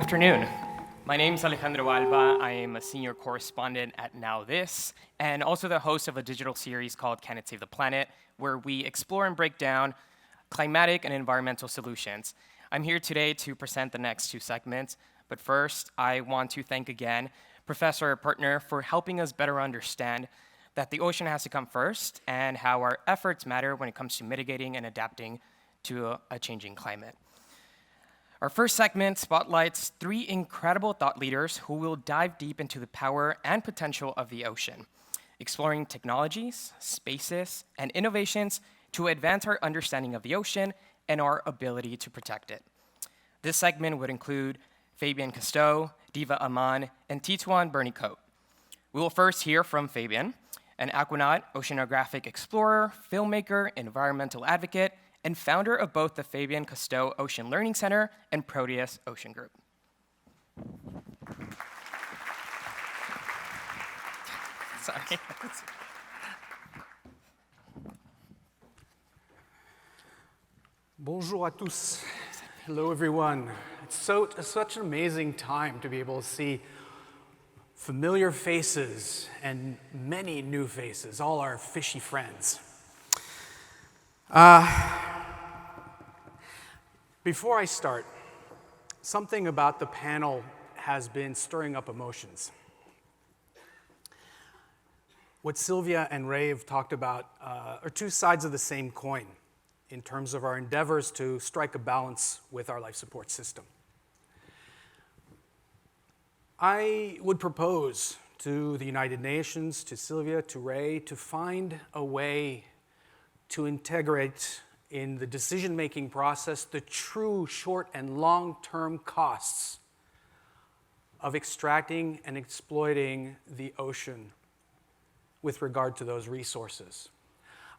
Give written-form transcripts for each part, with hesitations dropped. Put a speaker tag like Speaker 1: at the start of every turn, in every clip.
Speaker 1: Afternoon. My name is Alejandro Alba. I am a senior correspondent at Now This, and also the host of a digital series called Can It Save the Planet, where we explore and break down climatic and environmental solutions. I'm here today to present the next two segments, but first, I want to thank again Professor Partner for helping us better understand that the ocean has to come first and how our efforts matter when it comes to mitigating and adapting to a changing climate. Our first segment spotlights three incredible thought leaders who will dive deep into the power and potential of the ocean, exploring technologies, spaces, and innovations to advance our understanding of the ocean and our ability to protect it. This segment would include Fabian Cousteau, Diva Aman, and Tituan Bernie-Cote. We will first hear from Fabian, an aquanaut, oceanographic explorer, filmmaker, environmental advocate, and founder of both the Fabian Cousteau Ocean Learning Center and Proteus Ocean Group. Sorry.
Speaker 2: Bonjour à tous. Hello, everyone. It's such an amazing time to be able to see familiar faces and many new faces, all our fishy friends. Before I start, something about the panel has been stirring up emotions. What Sylvia and Ray have talked about are two sides of the same coin in terms of our endeavors to strike a balance with our life support system. I would propose to the United Nations, to Sylvia, to Ray, to find a way to integrate in the decision-making process the true short and long-term costs of extracting and exploiting the ocean with regard to those resources.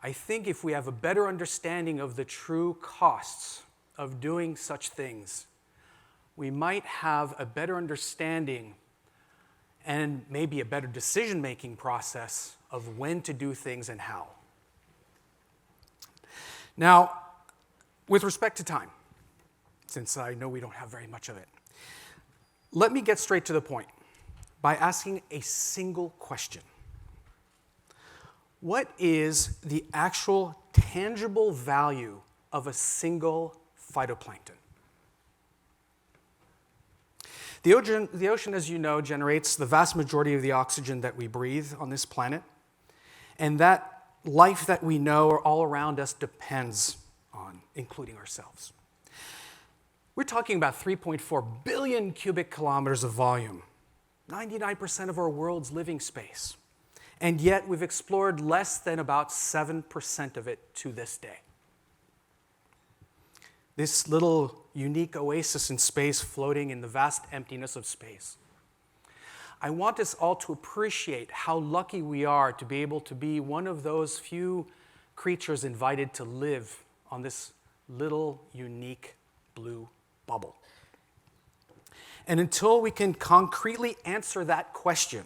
Speaker 2: I think if we have a better understanding of the true costs of doing such things, we might have a better understanding and maybe a better decision-making process of when to do things and how. Now, with respect to time, since I know we don't have very much of it, let me get straight to the point by asking a single question. What is the actual tangible value of a single phytoplankton? The ocean, as you know, generates the vast majority of the oxygen that we breathe on this planet, and that life that we know or all around us depends on, including ourselves. We're talking about 3.4 billion cubic kilometers of volume, 99% of our world's living space, and yet we've explored less than about 7% of it to this day. This little unique oasis in space floating in the vast emptiness of space. I want us all to appreciate how lucky we are to be able to be one of those few creatures invited to live on this little unique blue bubble. And until we can concretely answer that question,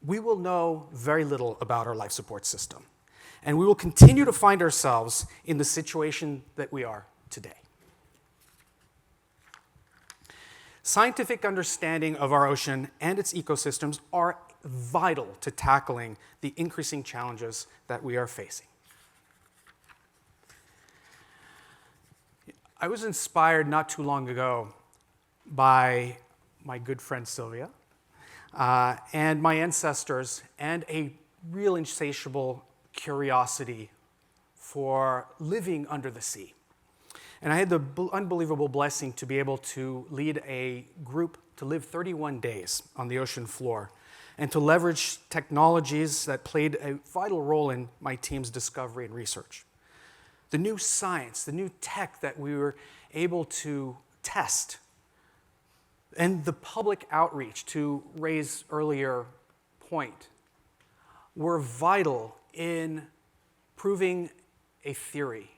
Speaker 2: we will know very little about our life support system. And we will continue to find ourselves in the situation that we are today. Scientific understanding of our ocean and its ecosystems are vital to tackling the increasing challenges that we are facing. I was inspired not too long ago by my good friend Sylvia and my ancestors and a real insatiable curiosity for living under the sea. And I had the unbelievable blessing to be able to lead a group to live 31 days on the ocean floor and to leverage technologies that played a vital role in my team's discovery and research. The new science, the new tech that we were able to test, and the public outreach, to Ray's earlier point, were vital in proving a theory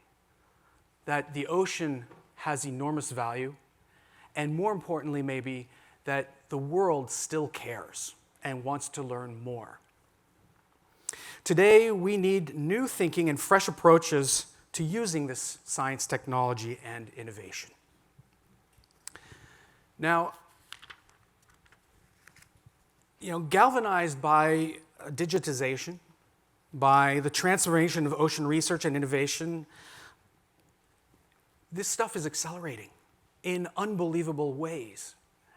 Speaker 2: that the ocean has enormous value, and more importantly maybe, that the world still cares and wants to learn more. Today, we need new thinking and fresh approaches to using this science, technology, and innovation. Now, galvanized by digitization, by the transformation of ocean research and innovation, this stuff is accelerating in unbelievable ways,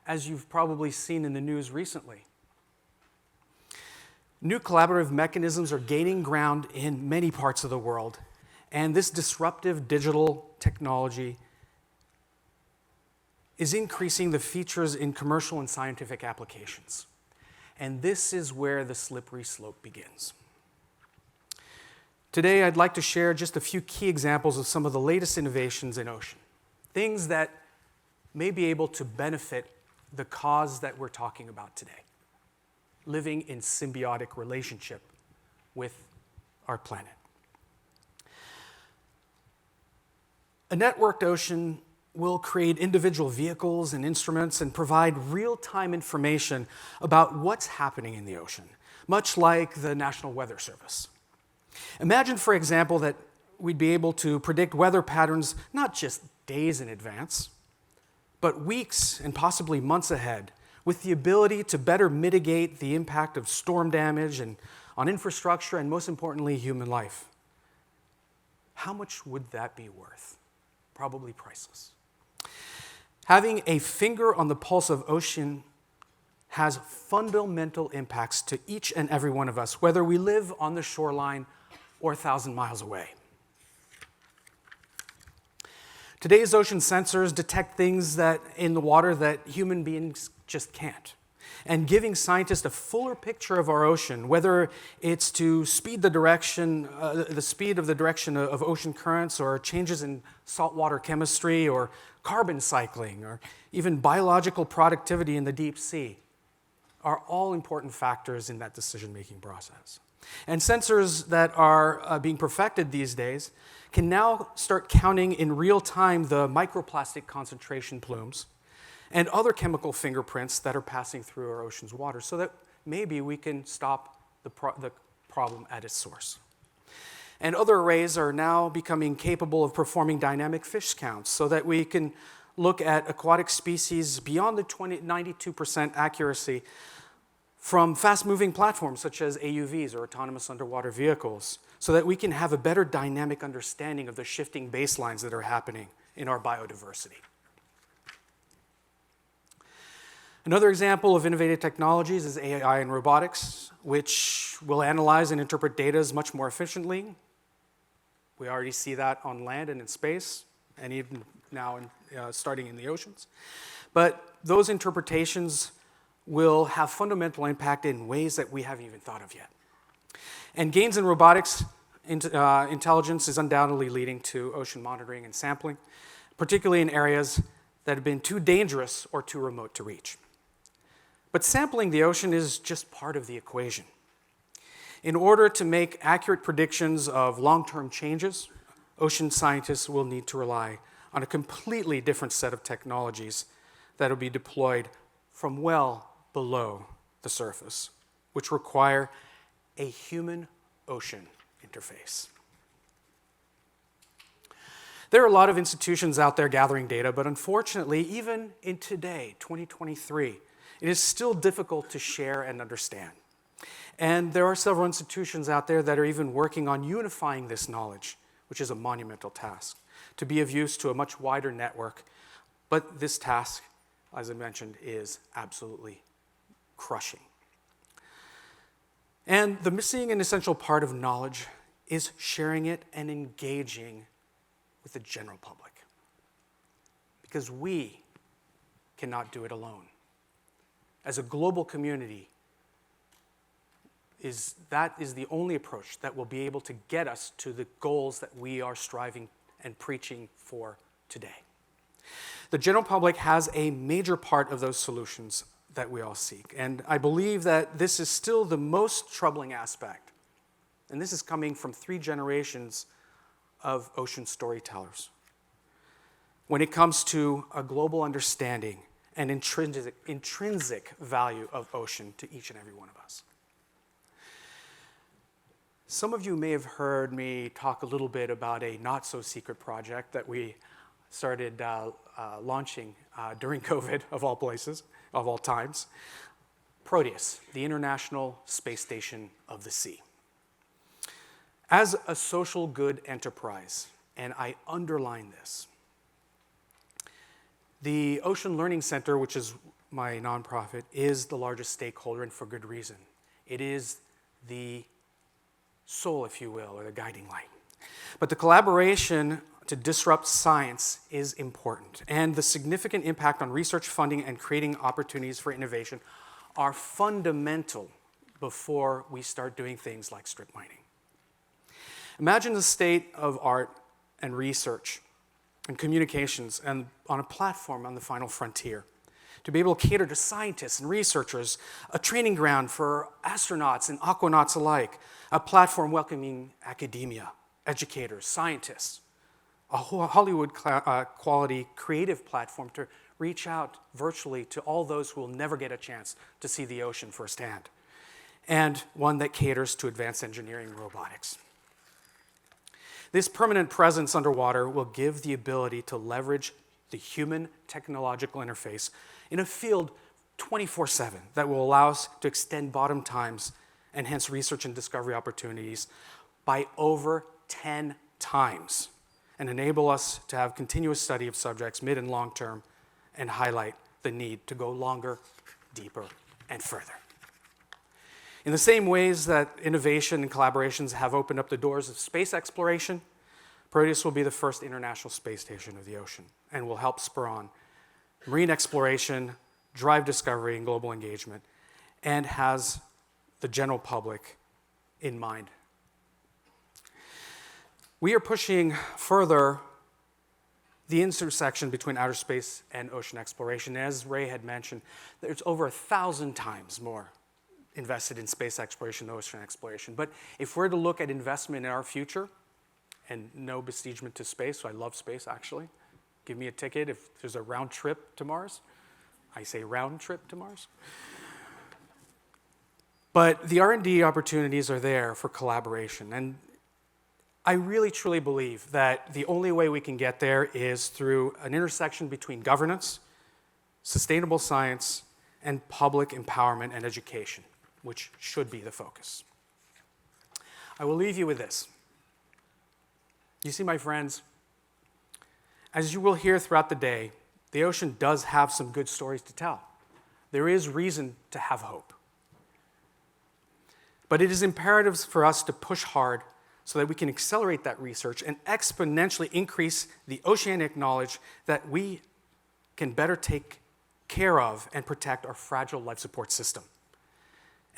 Speaker 2: as you've probably seen in the news recently. New collaborative mechanisms are gaining ground in many parts of the world, and this disruptive digital technology is increasing the features in commercial and scientific applications. And this is where the slippery slope begins. Today, I'd like to share just a few key examples of some of the latest innovations in ocean, things that may be able to benefit the cause that we're talking about today, living in symbiotic relationship with our planet. A networked ocean will create individual vehicles and instruments and provide real-time information about what's happening in the ocean, much like the National Weather Service. Imagine, for example, that we'd be able to predict weather patterns not just days in advance, but weeks and possibly months ahead, with the ability to better mitigate the impact of storm damage and on infrastructure and, most importantly, human life. How much would that be worth? Probably priceless. Having a finger on the pulse of ocean has fundamental impacts to each and every one of us, whether we live on the shoreline or 1,000 miles away. Today's ocean sensors detect things that in the water that human beings just can't. And giving scientists a fuller picture of our ocean, whether it's to speed the direction, the speed of the direction of ocean currents, or changes in saltwater chemistry, or carbon cycling, or even biological productivity in the deep sea, are all important factors in that decision-making process. And sensors that are being perfected these days can now start counting in real time the microplastic concentration plumes and other chemical fingerprints that are passing through our ocean's water, so that maybe we can stop the problem at its source. And other arrays are now becoming capable of performing dynamic fish counts, so that we can look at aquatic species beyond the 92% accuracy from fast-moving platforms such as AUVs or autonomous underwater vehicles, so that we can have a better dynamic understanding of the shifting baselines that are happening in our biodiversity. Another example of innovative technologies is AI and robotics, which will analyze and interpret data much more efficiently. We already see that on land and in space, and even now starting in the oceans. But those interpretations will have fundamental impact in ways that we haven't even thought of yet. And gains in robotics intelligence is undoubtedly leading to ocean monitoring and sampling, particularly in areas that have been too dangerous or too remote to reach. But sampling the ocean is just part of the equation. In order to make accurate predictions of long-term changes, ocean scientists will need to rely on a completely different set of technologies that will be deployed from well below the surface, which require a human-ocean interface. There are a lot of institutions out there gathering data, but unfortunately, even in today, 2023, it is still difficult to share and understand. And there are several institutions out there that are even working on unifying this knowledge, which is a monumental task, to be of use to a much wider network. But this task, as I mentioned, is absolutely crushing. And the missing and essential part of knowledge is sharing it and engaging with the general public. Because we cannot do it alone. As a global community, that is the only approach that will be able to get us to the goals that we are striving and preaching for today. The general public has a major part of those solutions that we all seek, and I believe that this is still the most troubling aspect, and this is coming from 3 generations of ocean storytellers. When it comes to a global understanding and intrinsic value of ocean to each and every one of us. Some of you may have heard me talk a little bit about a not-so-secret project that we started launching during COVID, of all places, of all times. Proteus, the International Space Station of the Sea. As a social good enterprise, and I underline this, the Ocean Learning Center, which is my nonprofit, is the largest stakeholder, and for good reason. It is the soul, if you will, or the guiding light. But the collaboration to disrupt science is important, and the significant impact on research funding and creating opportunities for innovation are fundamental before we start doing things like strip mining. Imagine the state of art and research and communications and on a platform on the final frontier, to be able to cater to scientists and researchers, a training ground for astronauts and aquanauts alike, a platform welcoming academia, educators, scientists, a Hollywood quality creative platform to reach out virtually to all those who will never get a chance to see the ocean firsthand, and one that caters to advanced engineering and robotics. This permanent presence underwater will give the ability to leverage the human technological interface in a field 24/7 that will allow us to extend bottom times and hence research and discovery opportunities by over 10 times and enable us to have continuous study of subjects mid and long term and highlight the need to go longer, deeper, and further. In the same ways that innovation and collaborations have opened up the doors of space exploration, Proteus will be the first international space station of the ocean and will help spur on marine exploration, drive discovery and global engagement, and has the general public in mind. We are pushing further the intersection between outer space and ocean exploration. As Ray had mentioned, there's over 1,000 times more invested in space exploration than ocean exploration. But if we're to look at investment in our future, and no besiegement to space, so I love space actually. Give me a ticket if there's a round trip to Mars. I say round trip to Mars. But the R&D opportunities are there for collaboration. And I really truly believe that the only way we can get there is through an intersection between governance, sustainable science, and public empowerment and education, which should be the focus. I will leave you with this. You see, my friends, as you will hear throughout the day, the ocean does have some good stories to tell. There is reason to have hope. But it is imperative for us to push hard so that we can accelerate that research and exponentially increase the oceanic knowledge that we can better take care of and protect our fragile life support system.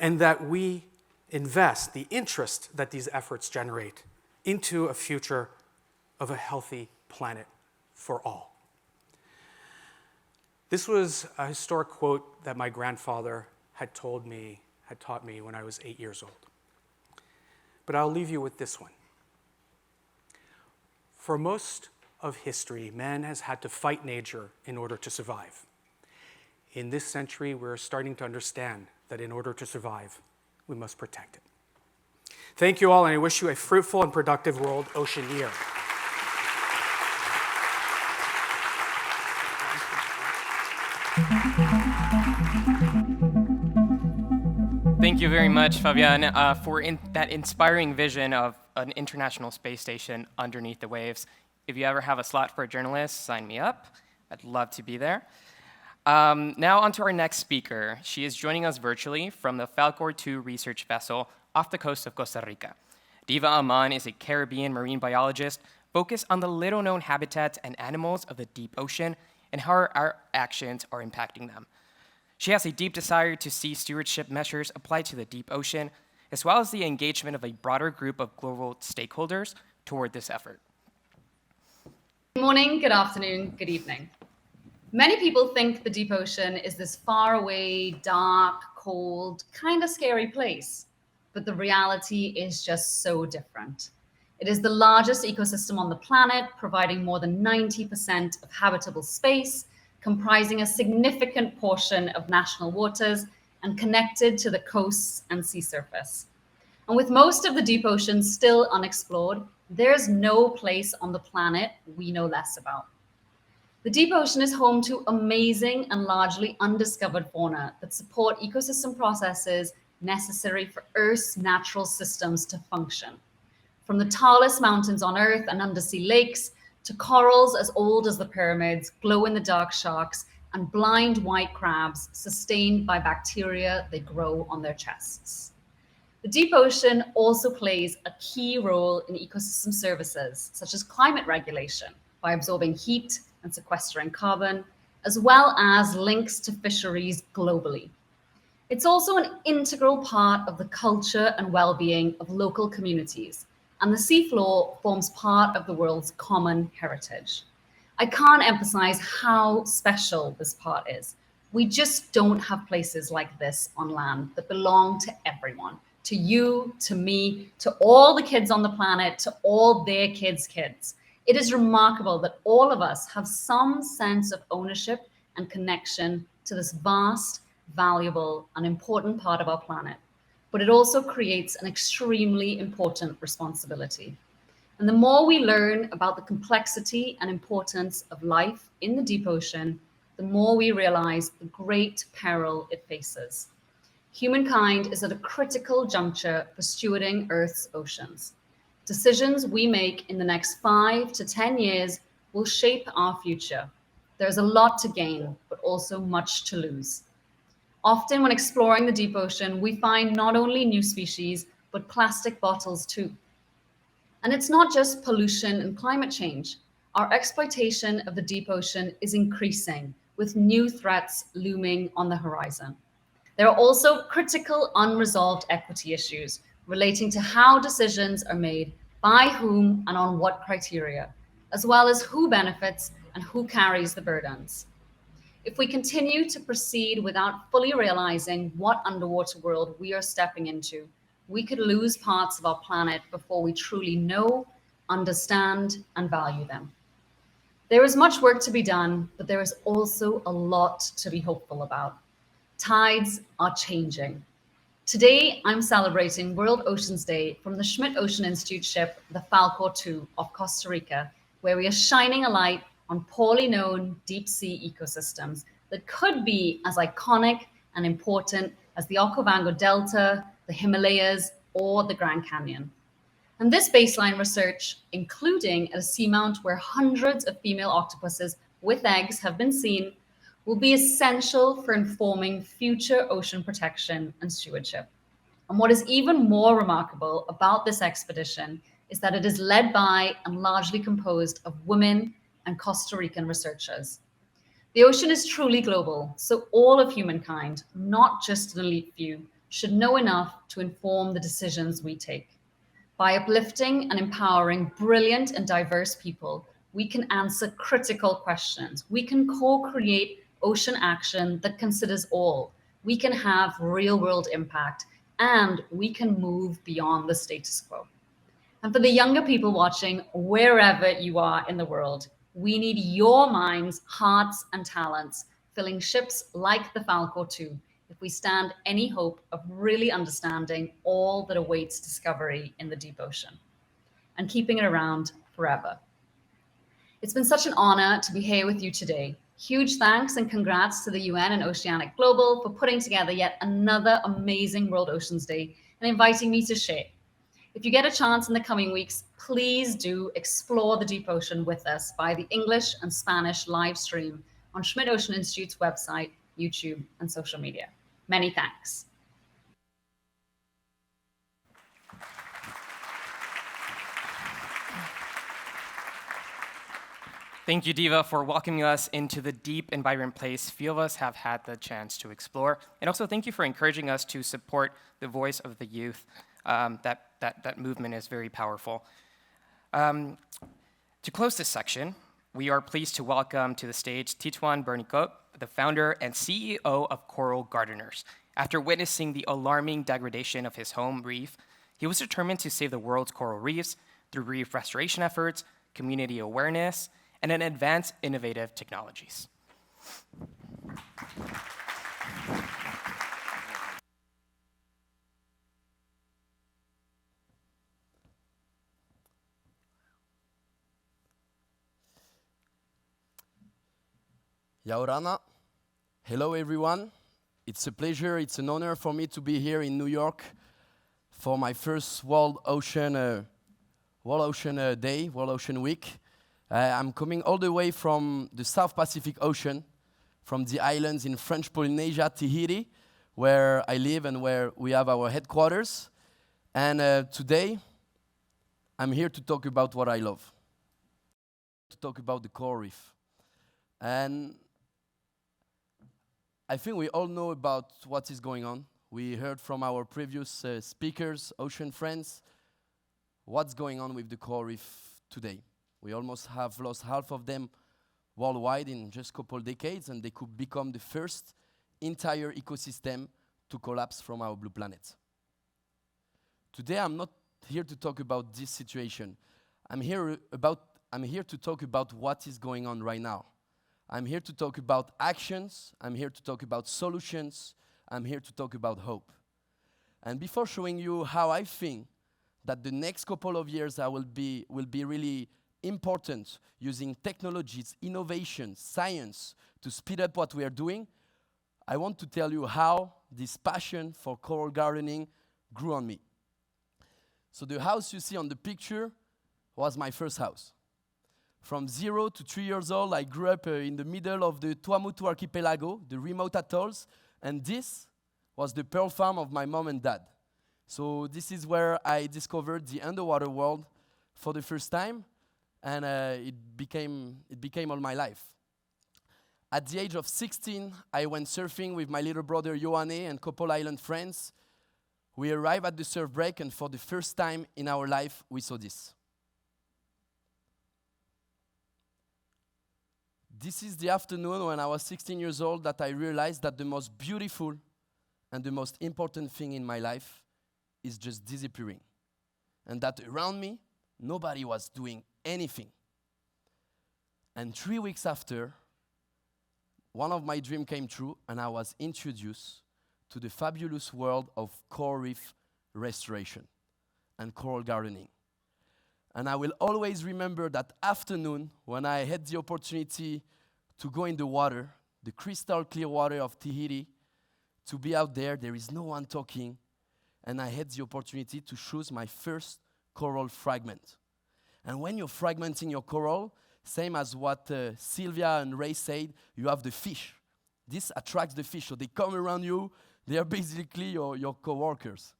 Speaker 2: And that we invest the interest that these efforts generate into a future of a healthy planet for all. This was a historic quote that my grandfather had taught me when I was 8 years old. But I'll leave you with this one. For most of history, man has had to fight nature in order to survive. In this century, we're starting to understand that in order to survive, we must protect it. Thank you all, and I wish you a fruitful and productive World Ocean Year.
Speaker 1: Thank you very much, Fabian, for that inspiring vision of an international space station underneath the waves. If you ever have a slot for a journalist, sign me up. I'd love to be there. Now on to our next speaker. She is joining us virtually from the Falcor 2 research vessel off the coast of Costa Rica. Diva Aman is a Caribbean marine biologist focused on the little-known habitats and animals of the deep ocean and how our actions are impacting them. She has a deep desire to see stewardship measures applied to the deep ocean, as well as the engagement of a broader group of global stakeholders toward this effort.
Speaker 3: Good morning, good afternoon, good evening. Many people think the deep ocean is this far away, dark, cold, kind of scary place, but the reality is just so different. It is the largest ecosystem on the planet, providing more than 90% of habitable space, comprising a significant portion of national waters and connected to the coasts and sea surface. And with most of the deep ocean still unexplored, there's no place on the planet we know less about. The deep ocean is home to amazing and largely undiscovered fauna that support ecosystem processes necessary for Earth's natural systems to function. From the tallest mountains on Earth and undersea lakes to corals as old as the pyramids, glow in the dark sharks, and blind white crabs sustained by bacteria they grow on their chests. The deep ocean also plays a key role in ecosystem services, such as climate regulation, by absorbing heat and sequestering carbon, as well as links to fisheries globally. It's also an integral part of the culture and well-being of local communities, and the seafloor forms part of the world's common heritage. I can't emphasize how special this part is. We just don't have places like this on land that belong to everyone, to you, to me, to all the kids on the planet, to all their kids' kids. It is remarkable that all of us have some sense of ownership and connection to this vast, valuable, and important part of our planet. But it also creates an extremely important responsibility. And the more we learn about the complexity and importance of life in the deep ocean, the more we realize the great peril it faces. Humankind is at a critical juncture for stewarding Earth's oceans. Decisions we make in the next 5 to 10 years will shape our future. There's a lot to gain, but also much to lose. Often, when exploring the deep ocean, we find not only new species, but plastic bottles too. And it's not just pollution and climate change. Our exploitation of the deep ocean is increasing, with new threats looming on the horizon. There are also critical unresolved equity issues relating to how decisions are made, by whom, and on what criteria, as well as who benefits and who carries the burdens. If we continue to proceed without fully realizing what underwater world we are stepping into, we could lose parts of our planet before we truly know, understand, and value them. There is much work to be done, but there is also a lot to be hopeful about. Tides are changing. Today, I'm celebrating World Oceans Day from the Schmidt Ocean Institute ship, the Falcor 2 of Costa Rica, where we are shining a light on poorly known deep sea ecosystems that could be as iconic and important as the Okavango Delta, the Himalayas, or the Grand Canyon. And this baseline research, including at a seamount where hundreds of female octopuses with eggs have been seen, will be essential for informing future ocean protection and stewardship. And what is even more remarkable about this expedition is that it is led by and largely composed of women and Costa Rican researchers. The ocean is truly global, so all of humankind, not just an elite few, should know enough to inform the decisions we take. By uplifting and empowering brilliant and diverse people, we can answer critical questions. We can co-create ocean action that considers all. We can have real-world impact, and we can move beyond the status quo. And for the younger people watching, wherever you are in the world, we need your minds, hearts, and talents filling ships like the Falcor 2 if we stand any hope of really understanding all that awaits discovery in the deep ocean and keeping it around forever. It's been such an honor to be here with you today. Huge thanks and congrats to the UN and Oceanic Global for putting together yet another amazing World Oceans Day and inviting me to share. If you get a chance in the coming weeks, please do explore the deep ocean with us by the English and Spanish live stream on Schmidt Ocean Institute's website, YouTube, and social media. Many thanks.
Speaker 1: Thank you, Diva, for welcoming us into the deep and vibrant place few of us have had the chance to explore. And also thank you for encouraging us to support the voice of the youth. That movement is very powerful. To close this section, we are pleased to welcome to the stage Tituan Bernicot, the founder and CEO of Coral Gardeners. After witnessing the alarming degradation of his home reef, he was determined to save the world's coral reefs through reef restoration efforts, community awareness, and an advanced innovative technologies.
Speaker 4: Yaorana. Hello, everyone. It's a pleasure, it's an honor for me to be here in New York for my first World Ocean Day, World Ocean Week. I'm coming all the way from the South Pacific Ocean, from the islands in French Polynesia, Tahiti, where I live and where we have our headquarters. And today, I'm here to talk about what I love, to talk about the coral reef. And I think we all know about what is going on. We heard from our previous speakers, ocean friends, what's going on with the coral reef today. We almost have lost half of them worldwide in just a couple decades, and they could become the first entire ecosystem to collapse from our blue planet. Today, I'm not here to talk about this situation. I'm here to talk about what is going on right now. I'm here to talk about actions. I'm here to talk about solutions. I'm here to talk about hope. And before showing you how I think that the next couple of years will be really important using technologies, innovation, science to speed up what we are doing, I want to tell you how this passion for coral gardening grew on me. So the house you see on the picture was my first house. From 0 to 3 years old, I grew up in the middle of the Tuamotu archipelago, the remote atolls, and this was the pearl farm of my mom and dad. So this is where I discovered the underwater world for the first time, and it became all my life. At the age of 16, I went surfing with my little brother Ioane and couple island friends. We arrived at the surf break, and for the first time in our life, we saw this. This is the afternoon when I was 16 years old that I realized that the most beautiful and the most important thing in my life is just disappearing. And that around me, nobody was doing anything. And 3 weeks after, one of my dreams came true, and I was introduced to the fabulous world of coral reef restoration and coral gardening. And I will always remember that afternoon when I had the opportunity to go in the water, the crystal clear water of Tahiti, to be out there is no one talking, and I had the opportunity to choose my first coral fragment. And when you're fragmenting your coral, same as what Sylvia and Ray said, you have the fish. This attracts the fish, so they come around you, they are basically your co-workers.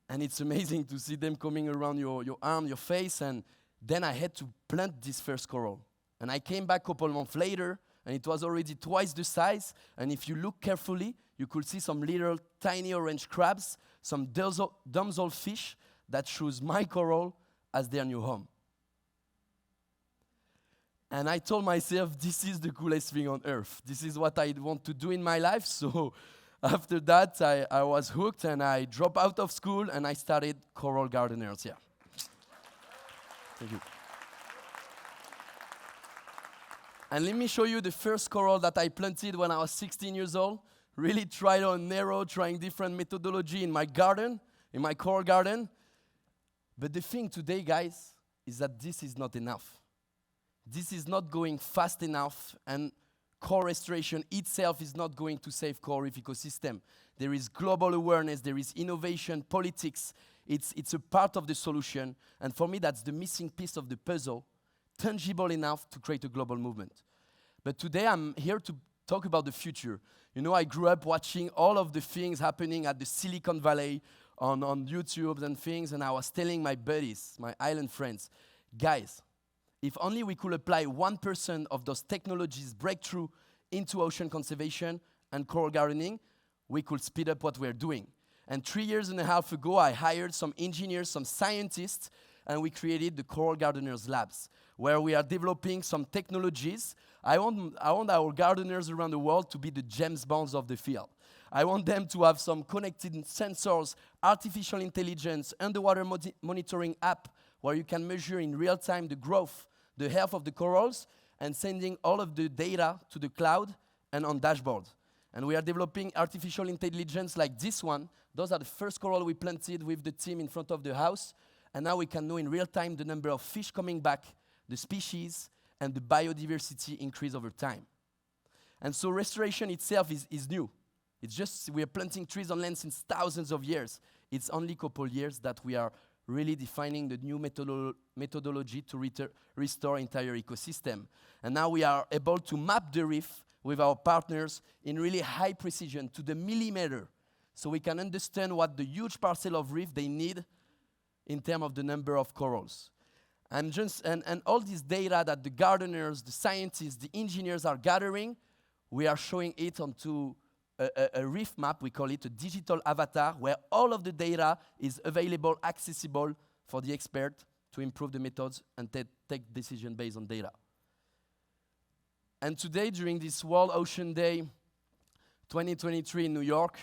Speaker 4: And it's amazing to see them coming around your arm, your face, and then I had to plant this first coral. And I came back a couple months later, and it was already twice the size, and if you look carefully, you could see some little tiny orange crabs, some damsel fish that choose my coral as their new home. And I told myself, this is the coolest thing on earth. This is what I want to do in my life, so after that, I was hooked, and I dropped out of school, and I started Coral Gardeners. Yeah. Thank you. And let me show you the first coral that I planted when I was 16 years old. Really trial and error, trying different methodology in my garden, in my coral garden. But the thing today, guys, is that this is not enough. This is not going fast enough, and coral restoration itself is not going to save coral reef ecosystem. There is global awareness, there is innovation, politics. It's a part of the solution, and for me, that's the missing piece of the puzzle, tangible enough to create a global movement. But today, I'm here to talk about the future. You know, I grew up watching all of the things happening at the Silicon Valley on YouTube and things, and I was telling my buddies, my island friends, guys, if only we could apply 1% of those technologies breakthrough into ocean conservation and coral gardening, we could speed up what we're doing. And 3.5 years ago, I hired some engineers, some scientists, and we created the Coral Gardeners Labs, where we are developing some technologies. I want our gardeners around the world to be the James Bonds of the field. I want them to have some connected sensors, artificial intelligence, underwater monitoring app, where you can measure in real time the growth, the health of the corals, and sending all of the data to the cloud and on dashboard. And we are developing artificial intelligence like this one. Those are the first coral we planted with the team in front of the house. And now we can know in real time the number of fish coming back, the species, and the biodiversity increase over time. And so restoration itself is new. It's just we are planting trees on land since thousands of years. It's only a couple years that we are really defining the new methodology to restore entire ecosystem. And now we are able to map the reef with our partners in really high precision to the millimeter, so we can understand what the huge parcel of reef they need in terms of the number of corals. And all this data that the gardeners, the scientists, the engineers are gathering, we are showing it onto a reef map. We call it a digital avatar, where all of the data is available, accessible for the expert to improve the methods and take decision based on data. And today, during this World Ocean Day 2023 in New York,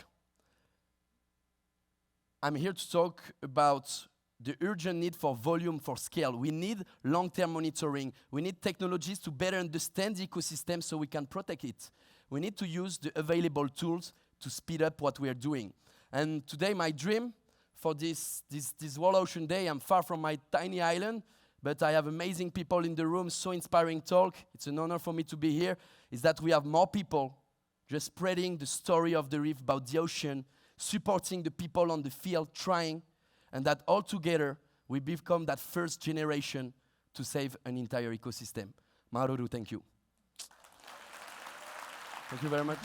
Speaker 4: I'm here to talk about the urgent need for volume, for scale. We need long-term monitoring. We need technologies to better understand the ecosystem so we can protect it. We need to use the available tools to speed up what we are doing. And today, my dream for this World Ocean Day, I'm far from my tiny island, but I have amazing people in the room, so inspiring talk. It's an honor for me to be here, is that we have more people just spreading the story of the reef about the ocean, supporting the people on the field, trying, and that all together we become that first generation to save an entire ecosystem. Maruru, thank you. Thank you very much.